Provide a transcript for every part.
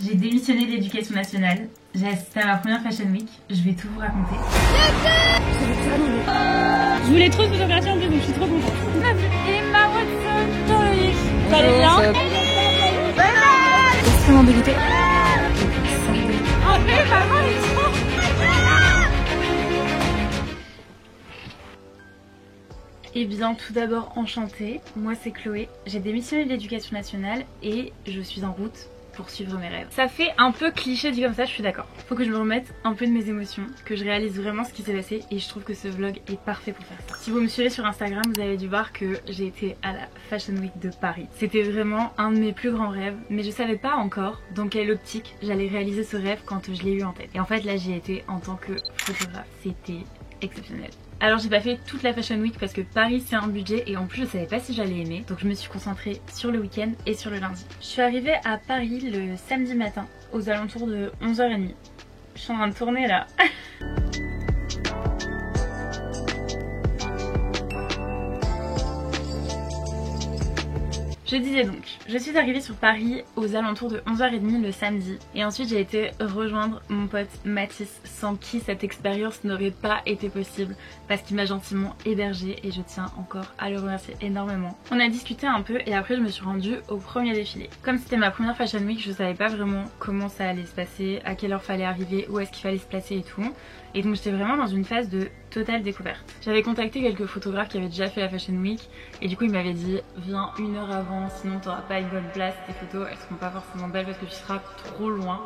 J'ai démissionné de l'éducation nationale. J'ai assisté à ma première Fashion Week. Je vais tout vous raconter. Je voulais trop se photographier en plus, donc je suis trop contente. Emma Watson, Ça allait bien? Extrêmement dégoûtée. En fait, maman, il est trop... Eh bien, tout d'abord, enchantée. Moi, c'est Chloé. J'ai démissionné de l'éducation nationale et je suis en route pour suivre mes rêves. Ça fait un peu cliché dit comme ça, je suis d'accord. Faut que je me remette un peu de mes émotions, que je réalise vraiment ce qui s'est passé et je trouve que ce vlog est parfait pour faire ça. Si vous me suivez sur Instagram, vous avez dû voir que j'ai été à la Fashion Week de Paris. C'était vraiment un de mes plus grands rêves, mais je savais pas encore dans quelle optique j'allais réaliser ce rêve quand je l'ai eu en tête. Et en fait là j'y ai été en tant que photographe. C'était exceptionnel. Alors j'ai pas fait toute la Fashion Week parce que Paris c'est un budget et en plus je savais pas si j'allais aimer, donc je me suis concentrée sur le week-end et sur le lundi. Je suis arrivée à Paris le samedi matin aux alentours de 11h30. Je suis en train de tourner là. Je disais donc, je suis arrivée sur Paris aux alentours de 11h30 le samedi et ensuite j'ai été rejoindre mon pote Mathis sans qui cette expérience n'aurait pas été possible parce qu'il m'a gentiment hébergée et je tiens encore à le remercier énormément. On a discuté un peu et après je me suis rendue au premier défilé. Comme c'était ma première Fashion Week, je savais pas vraiment comment ça allait se passer, à quelle heure fallait arriver, où est-ce qu'il fallait se placer et tout. Et donc j'étais vraiment dans une phase de totale découverte. J'avais contacté quelques photographes qui avaient déjà fait la Fashion Week et du coup ils m'avaient dit viens 1 heure avant sinon t'auras pas une bonne place, tes photos elles seront pas forcément belles parce que tu seras trop loin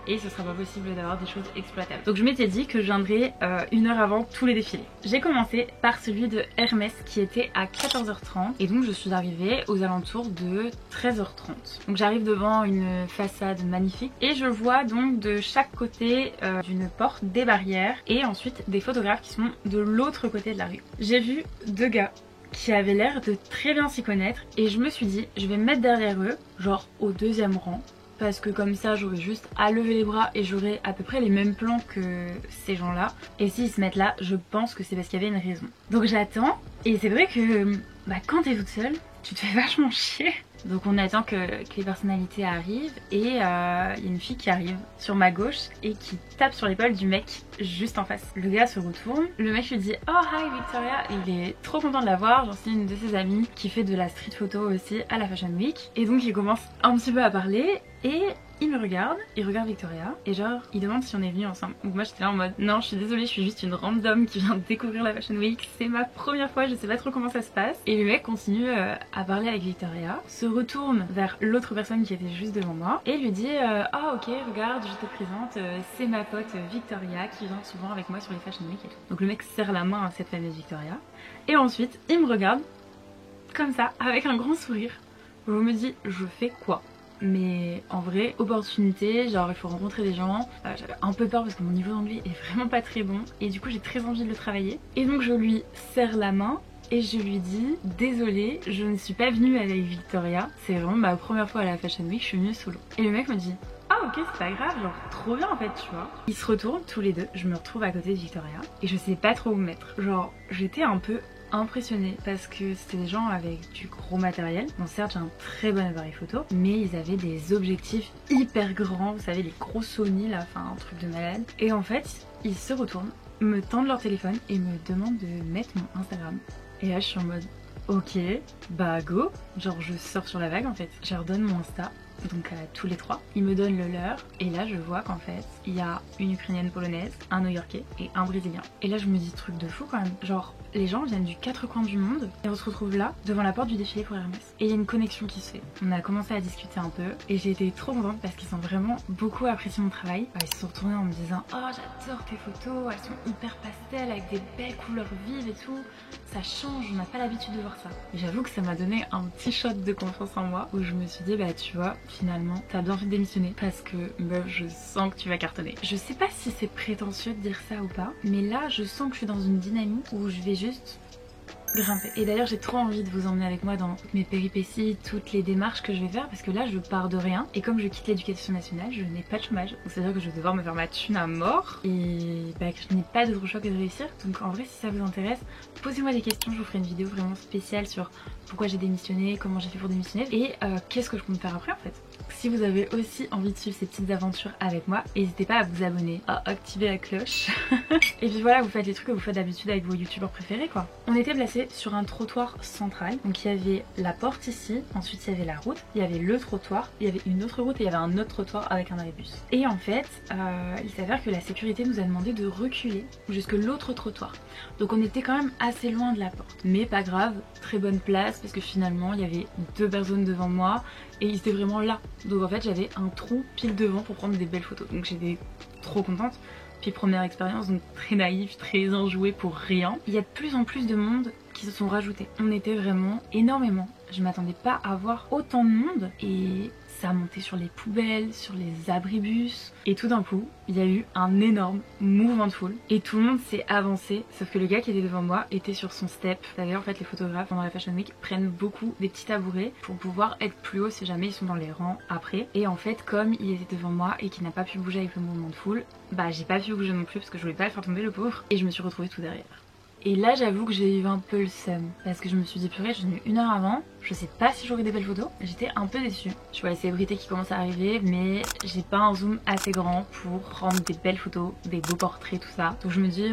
et ce sera pas possible d'avoir des choses exploitables. Donc je m'étais dit que je viendrais 1 heure avant tous les défilés. J'ai commencé par celui de Hermès qui était à 14h30 et donc je suis arrivée aux alentours de 13h30. Donc j'arrive devant une façade magnifique et je vois donc de chaque côté d'une porte des barrières et ensuite des photographes qui sont de l'autre côté de la rue. J'ai vu 2 gars qui avaient l'air de très bien s'y connaître et je me suis dit je vais me mettre derrière eux, genre au 2e rang. Parce que comme ça j'aurais juste à lever les bras et j'aurais à peu près les mêmes plans que ces gens là. Et s'ils se mettent là, je pense que c'est parce qu'il y avait une raison. Donc j'attends et c'est vrai que quand t'es toute seule, tu te fais vachement chier. Donc on attend que les personnalités arrivent et il y a une fille qui arrive sur ma gauche et qui tape sur l'épaule du mec juste en face. Le gars se retourne, le mec lui dit oh hi Victoria, il est trop content de la voir, j'en suis une de ses amies qui fait de la street photo aussi à la Fashion Week. Et donc il commence un petit peu à parler et il me regarde, il regarde Victoria et genre il demande si on est venus ensemble. Donc moi j'étais là en mode non je suis désolée, je suis juste une random qui vient de découvrir la Fashion Week, c'est ma première fois, je sais pas trop comment ça se passe. Et le mec continue à parler avec Victoria, se retourne vers l'autre personne qui était juste devant moi et lui dit ah ok regarde je te présente, c'est ma pote Victoria qui vient souvent avec moi sur les Fashion Week et tout. Donc le mec serre la main à cette fameuse Victoria et ensuite il me regarde comme ça avec un grand sourire. Je me dis je fais quoi? Mais en vrai, opportunité, genre il faut rencontrer des gens. J'avais un peu peur parce que mon niveau d'anglais est vraiment pas très bon et du coup j'ai très envie de le travailler. Et donc je lui serre la main et je lui dis désolée, je ne suis pas venue avec Victoria, c'est vraiment ma première fois à la Fashion Week, je suis venue solo. Et le mec me dit ah ok c'est pas grave, genre trop bien en fait tu vois. Ils se retournent tous les deux, je me retrouve à côté de Victoria et je sais pas trop où me mettre. Genre j'étais un peu impressionnée parce que c'était des gens avec du gros matériel. Bon certes j'ai un très bon appareil photo mais ils avaient des objectifs hyper grands, vous savez les gros Sony là, enfin un truc de malade. Et en fait ils se retournent, me tendent leur téléphone et me demandent de mettre mon Instagram. Et là je suis en mode ok bah go, genre je sors sur la vague en fait. Je leur donne mon Insta, donc à tous les trois, ils me donnent le leur et là je vois qu'en fait il y a une Ukrainienne polonaise, un New-Yorkais et un Brésilien. Et là je me dis truc de fou quand même, genre les gens viennent du 4 coins du monde et on se retrouve là devant la porte du défilé pour Hermès. Et il y a une connexion qui se fait. On a commencé à discuter un peu et j'ai été trop contente parce qu'ils ont vraiment beaucoup apprécié mon travail. Ils se sont retournés en me disant oh j'adore tes photos, elles sont hyper pastel avec des belles couleurs vives et tout, ça change, on n'a pas l'habitude de voir ça. Et j'avoue que ça m'a donné un petit shot de confiance en moi où je me suis dit bah tu vois finalement t'as bien fait de démissionner parce que meuf je sens que tu vas cartonner. Je sais pas si c'est prétentieux de dire ça ou pas mais là je sens que je suis dans une dynamique où je vais juste grimper. Et d'ailleurs j'ai trop envie de vous emmener avec moi dans mes péripéties, toutes les démarches que je vais faire parce que là je pars de rien et comme je quitte l'éducation nationale je n'ai pas de chômage, donc c'est à dire que je vais devoir me faire ma thune à mort et que je n'ai pas d'autre choix que de réussir. Donc en vrai si ça vous intéresse posez-moi des questions, je vous ferai une vidéo vraiment spéciale sur pourquoi j'ai démissionné, comment j'ai fait pour démissionner et qu'est-ce que je compte faire après en fait. Si vous avez aussi envie de suivre ces petites aventures avec moi, n'hésitez pas à vous abonner, à activer la cloche. Et puis voilà, vous faites les trucs que vous faites d'habitude avec vos youtubeurs préférés quoi. On était placé sur un trottoir central, donc il y avait la porte ici, ensuite il y avait la route, il y avait le trottoir, il y avait une autre route et il y avait un autre trottoir avec un arrêt-bus. Et en fait, il s'avère que la sécurité nous a demandé de reculer jusque l'autre trottoir. Donc on était quand même assez loin de la porte. Mais pas grave, très bonne place parce que finalement il y avait 2 personnes devant moi et ils étaient vraiment là. Donc en fait j'avais un trou pile devant pour prendre des belles photos. Donc j'étais trop contente. Puis première expérience, donc très naïve, très enjouée pour rien. Il y a de plus en plus de monde qui se sont rajoutés. On était vraiment énormément. Je m'attendais pas à voir autant de monde et ça a monté sur les poubelles, sur les abribus. Et tout d'un coup, il y a eu un énorme mouvement de foule et tout le monde s'est avancé. Sauf que le gars qui était devant moi était sur son step. D'ailleurs, en fait, les photographes pendant la Fashion Week prennent beaucoup des petits tabourets pour pouvoir être plus haut si jamais ils sont dans les rangs après. Et en fait, comme il était devant moi et qu'il n'a pas pu bouger avec le mouvement de foule, bah j'ai pas pu bouger non plus parce que je voulais pas le faire tomber le pauvre. Et je me suis retrouvée tout derrière. Et là j'avoue que j'ai eu un peu le seum parce que je me suis dit purée, je suis venue 1 heure avant, je sais pas si j'aurai des belles photos, j'étais un peu déçue. Je vois les célébrités qui commencent à arriver mais j'ai pas un zoom assez grand pour prendre des belles photos, des beaux portraits, tout ça. Donc je me dis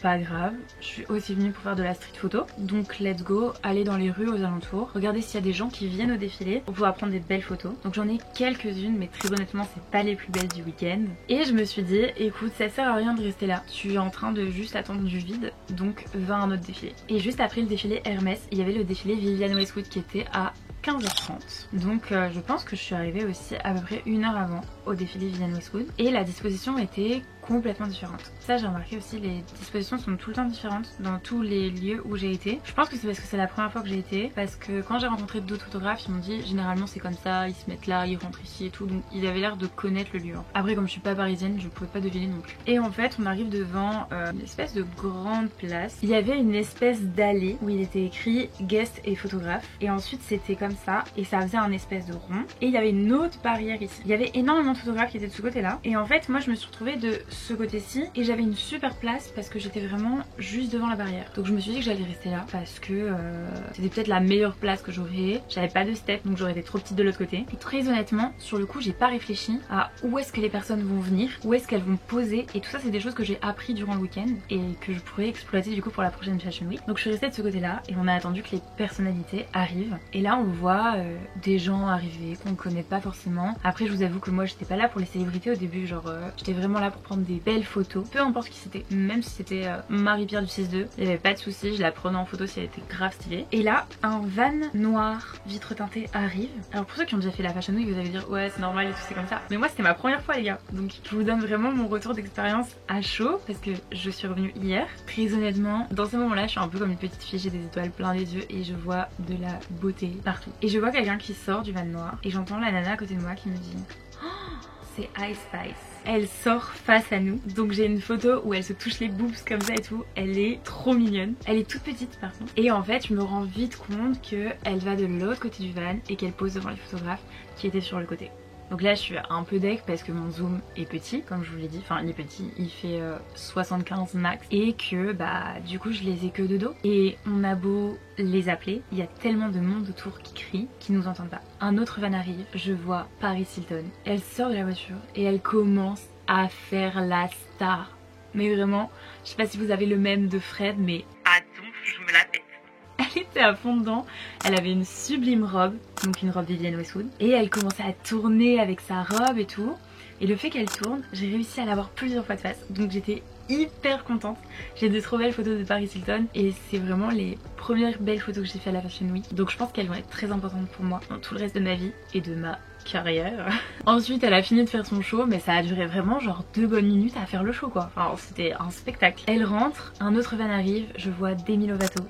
pas grave, je suis aussi venue pour faire de la street photo. Donc let's go, aller dans les rues aux alentours, regarder s'il y a des gens qui viennent au défilé pour pouvoir prendre des belles photos. Donc j'en ai quelques-unes mais très honnêtement c'est pas les plus belles du week-end. Et je me suis dit écoute, ça sert à rien de rester là, tu es en train de juste attendre du vide, donc va à un autre défilé. Et juste après le défilé Hermès, il y avait le défilé Vivienne Westwood qui était à 15h30. Donc je pense que je suis arrivée aussi à peu près 1 heure avant au défilé Vivienne Westwood. Et la disposition était complètement différente. Ça j'ai remarqué aussi, les dispositions sont tout le temps différentes dans tous les lieux où j'ai été. Je pense que c'est parce que c'est la première fois que j'ai été, parce que quand j'ai rencontré d'autres photographes ils m'ont dit généralement c'est comme ça, ils se mettent là, ils rentrent ici et tout, donc ils avaient l'air de connaître le lieu. Après comme je suis pas parisienne je pouvais pas deviner non plus. Et en fait on arrive devant une espèce de grande place. Il y avait une espèce d'allée où il était écrit guest et photographe et ensuite c'était comme ça et ça faisait un espèce de rond et il y avait une autre barrière ici. Il y avait énormément de photographes qui étaient de ce côté là et en fait moi je me suis retrouvée de ce côté-ci et j'avais une super place parce que j'étais vraiment juste devant la barrière. Donc je me suis dit que j'allais rester là parce que c'était peut-être la meilleure place que j'aurais. J'avais pas de step donc j'aurais été trop petite de l'autre côté. Et très honnêtement sur le coup j'ai pas réfléchi à où est-ce que les personnes vont venir, où est-ce qu'elles vont poser et tout ça c'est des choses que j'ai appris durant le week-end et que je pourrais exploiter du coup pour la prochaine Fashion Week. Donc je suis restée de ce côté là et on a attendu que les personnalités arrivent et là on voit des gens arriver qu'on connaît pas forcément. Après je vous avoue que moi j'étais pas là pour les célébrités au début, genre j'étais vraiment là pour prendre des belles photos, peu importe qui c'était, même si c'était Marie-Pierre du 6-2, il n'y avait pas de souci, je la prenais en photo si elle était grave stylée. Et là un van noir vitre teintée arrive. Alors pour ceux qui ont déjà fait la Fashion Week vous allez dire ouais c'est normal et tout c'est comme ça, mais moi c'était ma première fois les gars, donc je vous donne vraiment mon retour d'expérience à chaud parce que je suis revenue hier. Très honnêtement dans ce moment là je suis un peu comme une petite fille, j'ai des étoiles plein les yeux et je vois de la beauté partout. Et je vois quelqu'un qui sort du van noir et j'entends la nana à côté de moi qui me dit oh, c'est Ice Spice. Elle sort face à nous, donc j'ai une photo où elle se touche les boobs comme ça et tout, elle est trop mignonne. Elle est toute petite par contre. Et en fait je me rends vite compte qu'elle va de l'autre côté du van et qu'elle pose devant les photographes qui étaient sur le côté. Donc là je suis un peu deck parce que mon zoom est petit comme je vous l'ai dit, enfin il est petit, il fait 75 max et que bah du coup je les ai que de dos et on a beau les appeler, il y a tellement de monde autour qui crie qu'ils nous entendent pas. Un autre van arrive, je vois Paris Hilton, elle sort de la voiture et elle commence à faire la star. Mais vraiment, je sais pas si vous avez le même de Fred mais attends, je me la pète. Elle était à fond dedans, elle avait une sublime robe, donc une robe Vivienne Westwood, et elle commençait à tourner avec sa robe et tout. Et le fait qu'elle tourne, j'ai réussi à l'avoir plusieurs fois de face, donc j'étais hyper contente. J'ai de trop belles photos de Paris Hilton et c'est vraiment les premières belles photos que j'ai fait à la Fashion Week. Donc je pense qu'elles vont être très importantes pour moi dans tout le reste de ma vie et de ma carrière. Ensuite elle a fini de faire son show mais ça a duré vraiment genre 2 bonnes minutes à faire le show quoi. Enfin c'était un spectacle. Elle rentre, un autre van arrive, je vois Demi Lovato.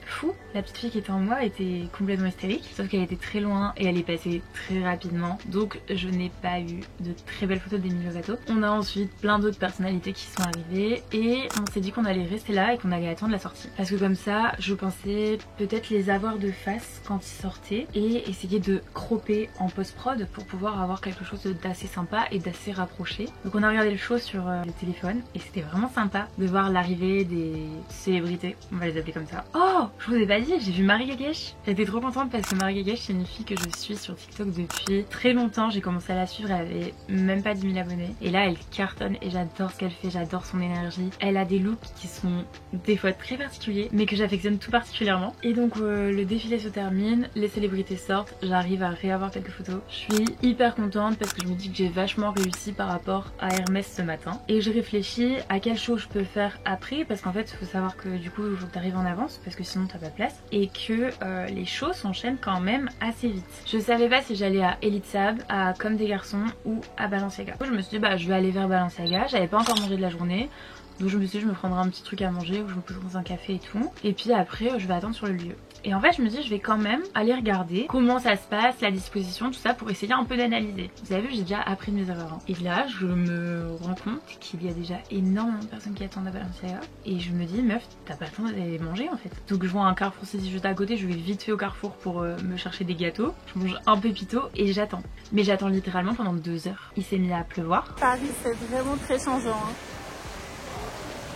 Fou, la petite fille qui était en moi était complètement hystérique, sauf qu'elle était très loin et elle est passée très rapidement, donc je n'ai pas eu de très belles photos de Demi Lovato. On a ensuite plein d'autres personnalités qui sont arrivées et on s'est dit qu'on allait rester là et qu'on allait attendre la sortie, parce que comme ça je pensais peut-être les avoir de face quand ils sortaient et essayer de cropper en post-prod pour pouvoir avoir quelque chose d'assez sympa et d'assez rapproché. Donc on a regardé le show sur le téléphone et c'était vraiment sympa de voir l'arrivée des célébrités, on va les appeler comme ça. Oh, Je vous ai pas dit, j'ai vu Marie Gagache. J'étais trop contente parce que Marie Gagache c'est une fille que je suis sur TikTok depuis très longtemps. J'ai commencé à la suivre, elle avait même pas 10 000 abonnés. Et là elle cartonne et j'adore ce qu'elle fait, j'adore son énergie. Elle a des looks qui sont des fois très particuliers mais que j'affectionne tout particulièrement. Et donc le défilé se termine, les célébrités sortent, j'arrive à réavoir quelques photos. Je suis hyper contente parce que je me dis que j'ai vachement réussi par rapport à Hermès ce matin. Et je réfléchis à quel show je peux faire après parce qu'en fait il faut savoir que du coup il faut que t'arrives en avance parce que sinon t'as pas de place et que les shows s'enchaînent quand même assez vite. Je savais pas si j'allais à Elite Sab, à Comme des Garçons ou à Balenciaga. Du coup, je me suis dit bah je vais aller vers Balenciaga, j'avais pas encore mangé de la journée. Donc je me suis dit je me prendrai un petit truc à manger ou je me poserai dans un café et tout. Et puis après je vais attendre sur le lieu. Et en fait je me dis je vais quand même aller regarder comment ça se passe, la disposition, tout ça pour essayer un peu d'analyser. Vous avez vu j'ai déjà appris de mes erreurs. Et là je me rends compte qu'il y a déjà énormément de personnes qui attendent à Balenciaga. Et je me dis meuf t'as pas le temps d'aller manger en fait. Donc je vois un Carrefour c'est juste à côté, je vais vite fait au Carrefour pour me chercher des gâteaux. Je mange un pépito et j'attends. Mais j'attends littéralement pendant 2 heures. Il s'est mis à pleuvoir. Paris c'est vraiment très changeant hein.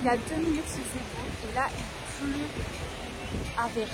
Il y a 2 minutes il faisait beau et là il pleut à verse.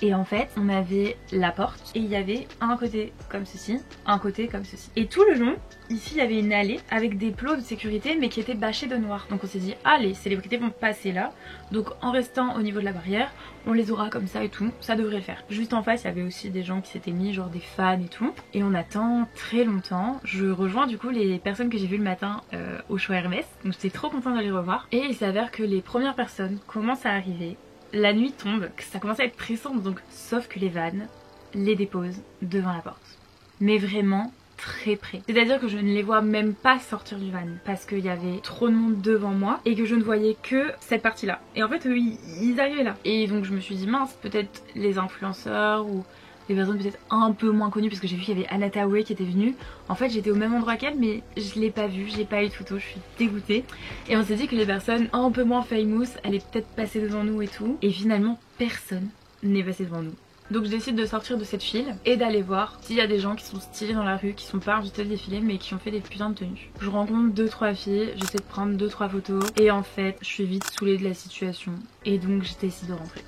Et en fait on avait la porte et il y avait un côté comme ceci, un côté comme ceci. Et tout le long ici il y avait une allée avec des plots de sécurité mais qui étaient bâchés de noir. Donc on s'est dit ah les célébrités vont passer là, donc en restant au niveau de la barrière on les aura comme ça et tout, ça devrait le faire. Juste en face il y avait aussi des gens qui s'étaient mis, genre des fans et tout. Et on attend très longtemps. Je rejoins du coup les personnes que j'ai vues le matin au show Hermès. Donc j'étais trop contente de les revoir. Et il s'avère que les premières personnes commencent à arriver. La nuit tombe, ça commence à être très sombre donc sauf que les vannes les déposent devant la porte. Mais vraiment très près. C'est-à-dire que je ne les vois même pas sortir du van parce qu'il y avait trop de monde devant moi et que je ne voyais que cette partie-là. Et en fait eux ils arrivaient là. Et donc je me suis dit mince, peut-être les influenceurs ou les personnes peut-être un peu moins connues parce que j'ai vu qu'il y avait Anna Tawai qui était venue. En fait j'étais au même endroit qu'elle mais je l'ai pas vue, j'ai pas eu de photo, je suis dégoûtée. Et on s'est dit que les personnes un peu moins famous allaient peut-être passer devant nous et tout. Et finalement personne n'est passé devant nous. Donc je décide de sortir de cette file et d'aller voir s'il y a des gens qui sont stylés dans la rue, qui sont pas invités au défilé mais qui ont fait des putains de tenues. Je rencontre 2-3 filles, j'essaie de prendre 2-3 photos et en fait je suis vite saoulée de la situation et donc j'ai décidé de rentrer.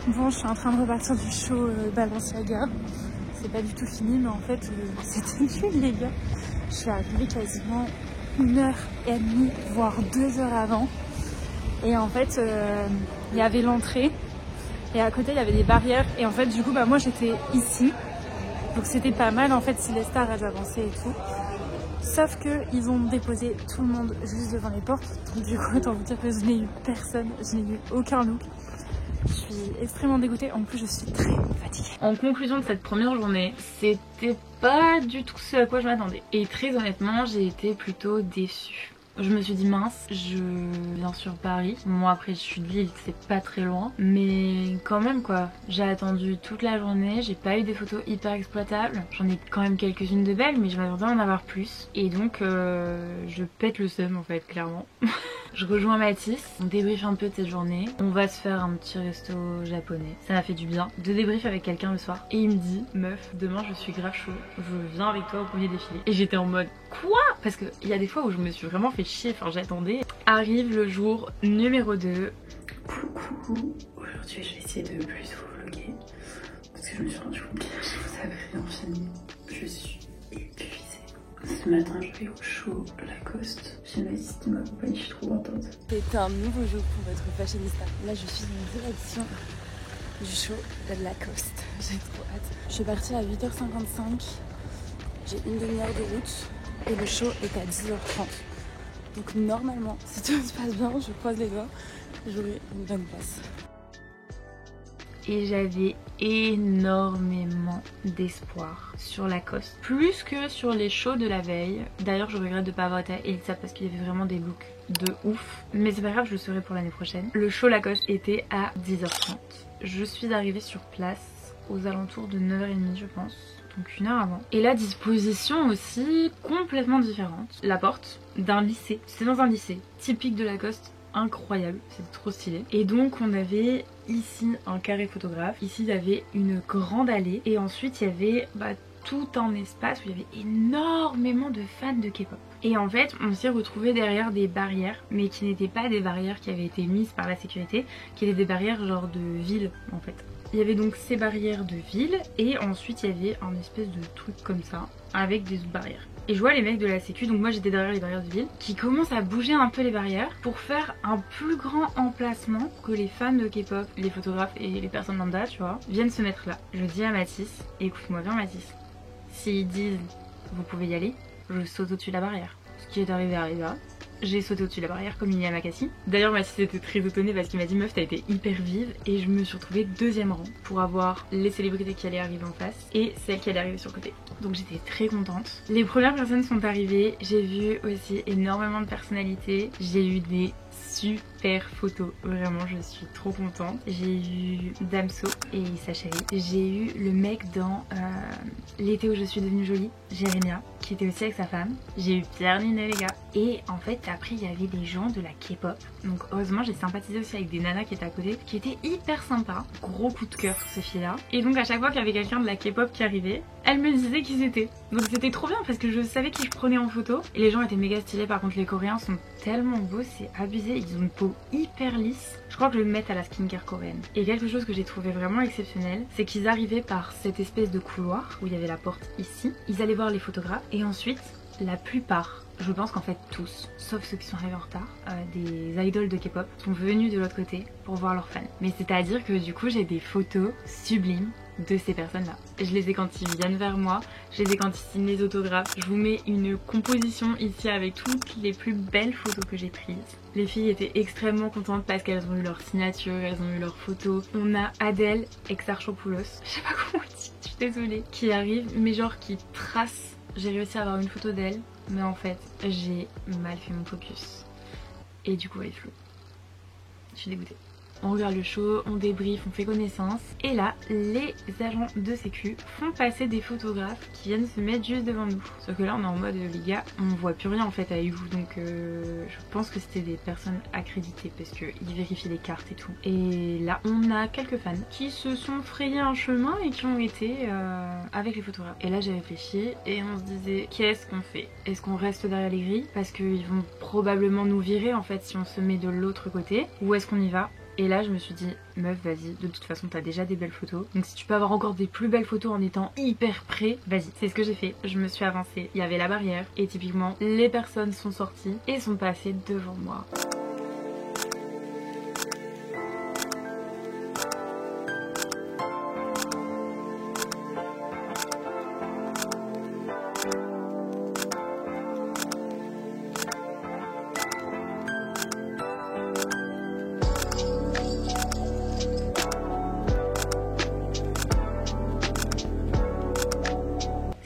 Bon je suis en train de repartir du show Balenciaga. C'est pas du tout fini mais en fait c'était nul les gars. Je suis arrivée quasiment 1h30 voire 2 heures avant. Et en fait il y avait l'entrée. Et à côté il y avait des barrières et en fait du coup bah moi j'étais ici donc c'était pas mal en fait si les stars elles avançaient et tout sauf que ils ont déposé tout le monde juste devant les portes donc du coup autant vous dire que je n'ai eu personne, je n'ai eu aucun look. Je suis extrêmement dégoûtée, en plus je suis très fatiguée. En conclusion de cette première journée, c'était pas du tout ce à quoi je m'attendais et très honnêtement j'ai été plutôt déçue. Je me suis dit mince, je viens sur Paris. Moi après je suis de Lille, c'est pas très loin. Mais quand même quoi, j'ai attendu toute la journée, j'ai pas eu des photos hyper exploitables. J'en ai quand même quelques-unes de belles mais je m'attendais à en avoir plus. Et donc je pète le seum en fait clairement. Je rejoins Mathis, on débriefe un peu de cette journée. On va se faire un petit resto japonais. Ça m'a fait du bien de débrief avec quelqu'un le soir. Et il me dit meuf, demain je suis grave chaud, je viens avec toi au premier défilé. Et j'étais en mode quoi? Parce qu'il y a des fois où je me suis vraiment fait chier, enfin j'attendais. Arrive le jour numéro 2. Coucou, aujourd'hui je vais essayer de plus vous vlogger parce que je me suis rendu compte que je vous avais rien filmé. Je suis épuisée. Ce matin je vais au show Lacoste. J'ai ma assistée m'accompagne, je suis trop contente. C'est un nouveau jour pour être fashionista. Là je suis en direction du show de Lacoste. J'ai trop hâte. Je suis partie à 8h55. J'ai une demi-heure de route. Et le show est à 10h30. Donc normalement, si tout se passe bien, je croise les doigts, j'aurai une bonne place. Et j'avais énormément d'espoir sur Lacoste. Plus que sur les shows de la veille. D'ailleurs je regrette de pas avoir été à Elite Sab parce qu'il y avait vraiment des looks de ouf. Mais c'est pas grave, je le saurai pour l'année prochaine. Le show Lacoste était à 10h30. Je suis arrivée sur place aux alentours de 9h30 je pense. Donc 1 heure avant. Et la disposition aussi complètement différente. La porte d'un lycée. C'était dans un lycée typique de Lacoste, incroyable, c'était trop stylé. Et donc on avait ici un carré photographe. Ici il y avait une grande allée. Et ensuite il y avait tout un espace où il y avait énormément de fans de K-pop. Et en fait on s'est retrouvés derrière des barrières, mais qui n'étaient pas des barrières qui avaient été mises par la sécurité, qui étaient des barrières genre de ville en fait. Il y avait donc ces barrières de ville et ensuite il y avait un espèce de truc comme ça avec des autres barrières. Et je vois les mecs de la sécu, donc moi j'étais derrière les barrières de ville, qui commencent à bouger un peu les barrières pour faire un plus grand emplacement que les fans de K-pop, les photographes et les personnes lambda, tu vois, viennent se mettre là. Je dis à Mathis, écoute-moi bien Mathis, s'ils disent vous pouvez y aller, je saute au-dessus de la barrière. Ce qui est arrivé arriva. J'ai sauté au-dessus de la barrière comme Inia Makassi. D'ailleurs Mathis était très étonné parce qu'il m'a dit meuf t'as été hyper vive, et je me suis retrouvée deuxième rang pour avoir les célébrités qui allaient arriver en face et celles qui allaient arriver sur le côté. Donc j'étais très contente. Les premières personnes sont arrivées, j'ai vu aussi énormément de personnalités, j'ai eu des super photos, vraiment je suis trop contente. J'ai eu Damso et sa chérie, j'ai eu le mec dans l'été où je suis devenue jolie, Jérémia, qui était aussi avec sa femme, j'ai eu Pierre Ninet les gars, et en fait après il y avait des gens de la K-pop, donc heureusement j'ai sympathisé aussi avec des nanas qui étaient à côté, qui étaient hyper sympas, gros coup de cœur sur ces filles là, et donc à chaque fois qu'il y avait quelqu'un de la K-pop qui arrivait, elle me disait qui c'était, donc c'était trop bien parce que je savais qui je prenais en photo, et les gens étaient méga stylés. Par contre les Coréens sont tellement beaux, c'est abusé, ils ont une peau hyper lisse, je crois que je vais me mettre à la skincare coréenne. Et quelque chose que j'ai trouvé vraiment exceptionnel, c'est qu'ils arrivaient par cette espèce de couloir où il y avait la porte ici, ils allaient voir les photographes et ensuite la plupart, je pense qu'en fait tous, sauf ceux qui sont arrivés en retard, des idoles de K-pop sont venus de l'autre côté pour voir leurs fans. Mais c'est à dire que du coup j'ai des photos sublimes de ces personnes là. Je les ai quand ils viennent vers moi, je les ai quand ils signent les autographes. Je vous mets une composition ici avec toutes les plus belles photos que j'ai prises. Les filles étaient extrêmement contentes parce qu'elles ont eu leur signature, elles ont eu leurs photos. On a Adèle Exarchopoulos, je sais pas comment on dit, je suis désolée, qui arrive mais genre qui trace. J'ai réussi à avoir une photo d'elle, mais en fait j'ai mal fait mon focus et du coup elle est floue. Je suis dégoûtée. On regarde le show, on débrief, on fait connaissance. Et là, les agents de sécu font passer des photographes qui viennent se mettre juste devant nous. Sauf que là, on est en mode, les gars, on voit plus rien en fait avec vous. Donc je pense que c'était des personnes accréditées parce qu'ils vérifient les cartes et tout. Et là, on a quelques fans qui se sont frayés un chemin et qui ont été avec les photographes. Et là, j'ai réfléchi et on se disait, qu'est-ce qu'on fait? Est-ce qu'on reste derrière les grilles? Parce qu'ils vont probablement nous virer en fait si on se met de l'autre côté. Ou est-ce qu'on y va? Et là je me suis dit meuf vas-y, de toute façon t'as déjà des belles photos, donc si tu peux avoir encore des plus belles photos en étant hyper près, vas-y. C'est ce que j'ai fait, je me suis avancée, il y avait la barrière et typiquement les personnes sont sorties et sont passées devant moi.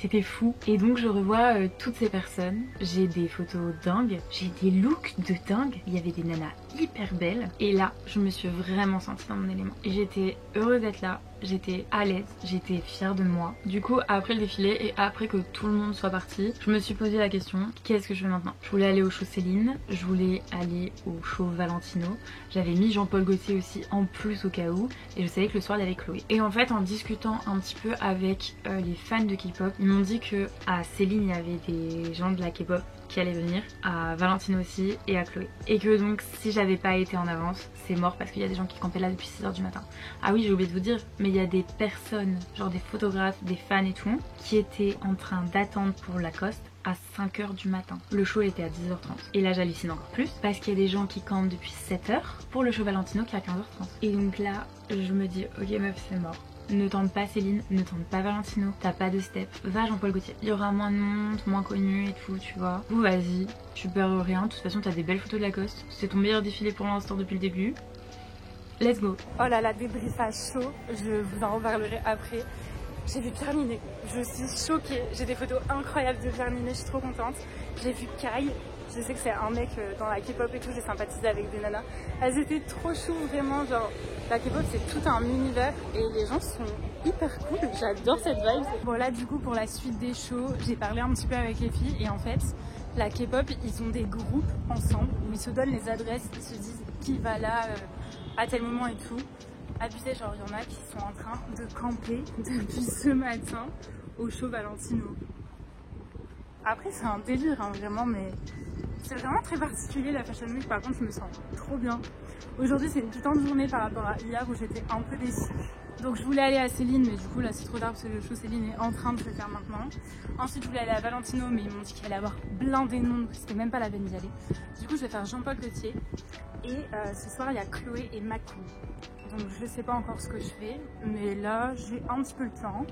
C'était fou. Et donc je revois toutes ces personnes, j'ai des photos dingues, j'ai des looks de dingue, il y avait des nanas hyper belles et là je me suis vraiment sentie dans mon élément et j'étais heureuse d'être là, j'étais à l'aise, j'étais fière de moi. Du coup après le défilé et après que tout le monde soit parti, je me suis posé la question, qu'est-ce que je fais maintenant? Je voulais aller au show Céline, je voulais aller au show Valentino, j'avais mis Jean-Paul Gaultier aussi en plus au cas où, et je savais que le soir il y avait Chloé. Et en fait en discutant un petit peu avec les fans de K-pop, ils m'ont dit que à Céline il y avait des gens de la K-pop qui allaient venir, à Valentino aussi et à Chloé. Et que donc si j'avais pas été en avance, c'est mort parce qu'il y a des gens qui campaient là depuis 6h du matin. Ah oui j'ai oublié de vous dire, mais il y a des personnes, genre des photographes, des fans et tout, qui étaient en train d'attendre pour Lacoste à 5h du matin. Le show était à 10h30. Et là j'hallucine encore plus parce qu'il y a des gens qui campent depuis 7h pour le show Valentino qui est à 15h30. Et donc là je me dis ok meuf c'est mort. Ne tente pas Céline, ne tente pas Valentino, t'as pas de step, va Jean-Paul Gaultier. Il y aura moins de monde, moins connu et tout, tu vois. Ou vas-y, tu perds rien, de toute façon t'as des belles photos de Lacoste. C'est ton meilleur défilé pour l'instant depuis le début. Let's go. Oh là là, débriefage chaud, je vous en reparlerai après. J'ai vu Pierre Ninet, je suis choquée, j'ai des photos incroyables de Pierre Ninet, je suis trop contente. J'ai vu Kai, je sais que c'est un mec dans la K-pop et tout, j'ai sympathisé avec des nanas. Elles étaient trop chou, vraiment, genre la K-pop c'est tout un univers et les gens sont hyper cool, j'adore cette vibe. Bon là du coup pour la suite des shows, j'ai parlé un petit peu avec les filles et en fait la K-pop ils ont des groupes ensemble où ils se donnent les adresses, ils se disent qui va là à tel moment et tout. Abusé, genre il y en a qui sont en train de camper depuis ce matin au show Valentino. Après c'est un délire hein, vraiment, mais c'est vraiment très particulier la Fashion Week. Par contre je me sens trop bien. Aujourd'hui c'est une putain de journée par rapport à hier où j'étais un peu déçue. Donc je voulais aller à Céline, mais du coup là c'est trop tard parce que le show Céline est en train de se faire maintenant. Ensuite je voulais aller à Valentino, mais ils m'ont dit qu'il allait avoir blindé de monde, c'était même pas la peine d'y aller. Du coup je vais faire Jean-Paul Gaultier. Et ce soir il y a Chloé et McQueen. Donc je sais pas encore ce que je fais, mais là j'ai un petit peu le temps.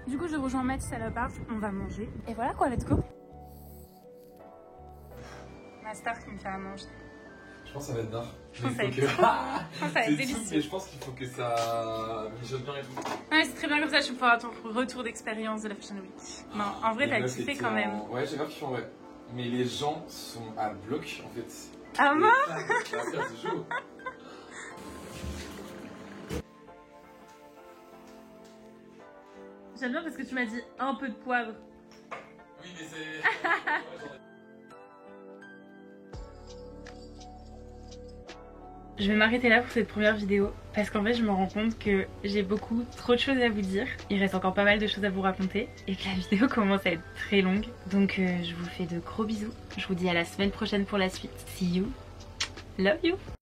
Du coup je rejoins Mathis à l'appart, on va manger. Et voilà quoi, let's go. Ma star qui me fait à manger. Je pense que ça va être d'art. Je pense que ça va être délicieux. Mais je pense qu'il faut que ça mijote bien et tout. Ouais, c'est très bien comme ça, je peux faire ton retour d'expérience de la Fashion Week. Non, en vrai t'as kiffé quand même. Ouais, j'ai grave kiffé en vrai. Mais les gens sont à bloc en fait. Ah bon? C'est chaud. J'aime bien parce que tu m'as dit un peu de poivre. Oui, mais c'est... Je vais m'arrêter là pour cette première vidéo parce qu'en fait je me rends compte que j'ai beaucoup trop de choses à vous dire. Il reste encore pas mal de choses à vous raconter et que la vidéo commence à être très longue. Donc je vous fais de gros bisous. Je vous dis à la semaine prochaine pour la suite. See you. Love you.